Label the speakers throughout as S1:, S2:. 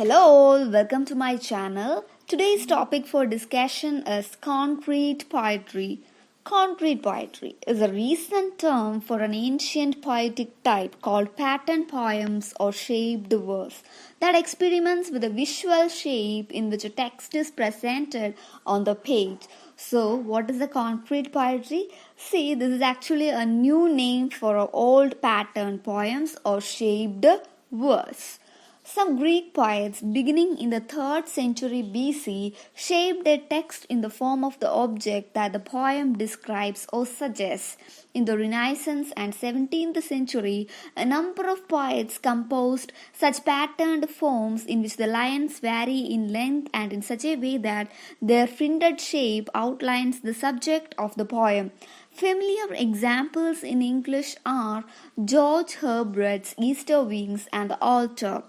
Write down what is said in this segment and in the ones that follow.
S1: Hello all, welcome to my channel. Today's topic for discussion is concrete poetry. Concrete poetry is a recent term for an ancient poetic type called pattern poems or shaped verse that experiments with a visual shape in which a text is presented on the page. So, what is the concrete poetry? See, this is actually a new name for our old pattern poems or shaped verse. Some Greek poets beginning in the 3rd century BC shaped their text in the form of the object that the poem describes or suggests. In the Renaissance and 17th century, a number of poets composed such patterned forms in which the lines vary in length and in such a way that their printed shape outlines the subject of the poem. Familiar examples in English are George Herbert's Easter Wings and The Altar.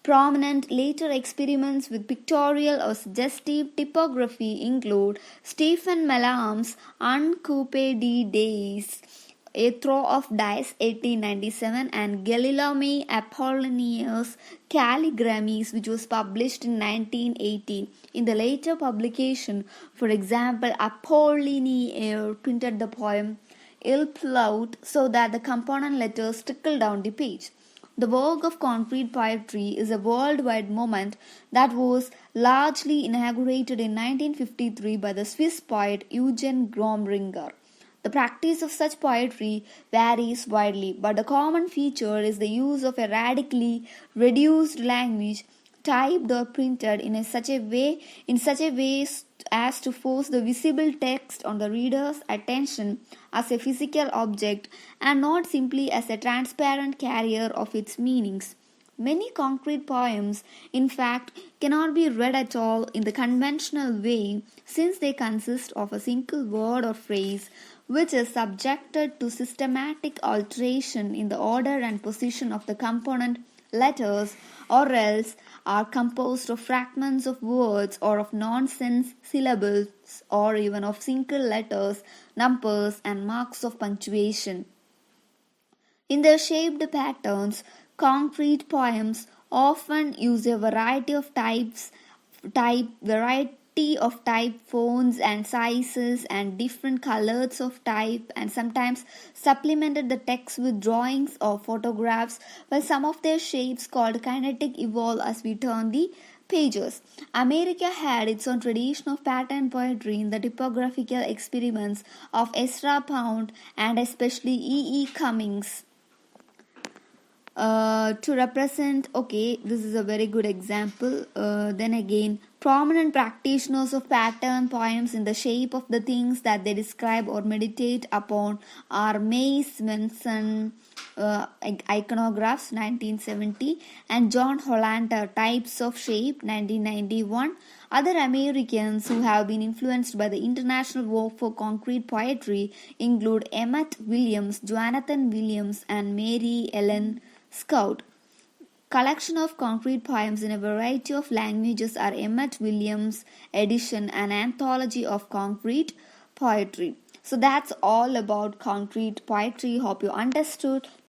S1: Prominent later experiments with pictorial or suggestive typography include Stephen Mallarmé's Un Coupe de Dice, A Throw of Dice 1897 and Guillaume Apollinaires' Calligrammes, which was published in 1918. In the later publication, for example, Apollinaire printed the poem Il Pleut so that the component letters trickle down the page. The work of concrete poetry is a worldwide movement that was largely inaugurated in 1953 by the Swiss poet Eugen Gromringer. The practice of such poetry varies widely, but the common feature is the use of a radically reduced language typed or printed in such a way as to force the visible text on the reader's attention as a physical object and not simply as a transparent carrier of its meanings. Many concrete poems, in fact, cannot be read at all in the conventional way since they consist of a single word or phrase which is subjected to systematic alteration in the order and position of the component letters, or else are composed of fragments of words or of nonsense syllables or even of single letters, numbers, and marks of punctuation. In their shaped patterns, concrete poems often use a variety of type fonts and sizes and different colors of type, and sometimes supplemented the text with drawings or photographs, while some of their shapes called kinetic evolve as we turn the pages. America had its own tradition of pattern poetry in the typographical experiments of Ezra Pound and especially E. Cummings. To represent, this is a very good example. Then again, prominent practitioners of pattern poems in the shape of the things that they describe or meditate upon are May Swenson, Iconographs 1970, and John Hollander, Types of Shape 1991. Other Americans who have been influenced by the international work for concrete poetry include Emmett Williams, Jonathan Williams, and Mary Ellen Scout. Collection of concrete poems in a variety of languages are Emmett Williams' edition, an anthology of concrete poetry. So that's all about concrete poetry. Hope you understood.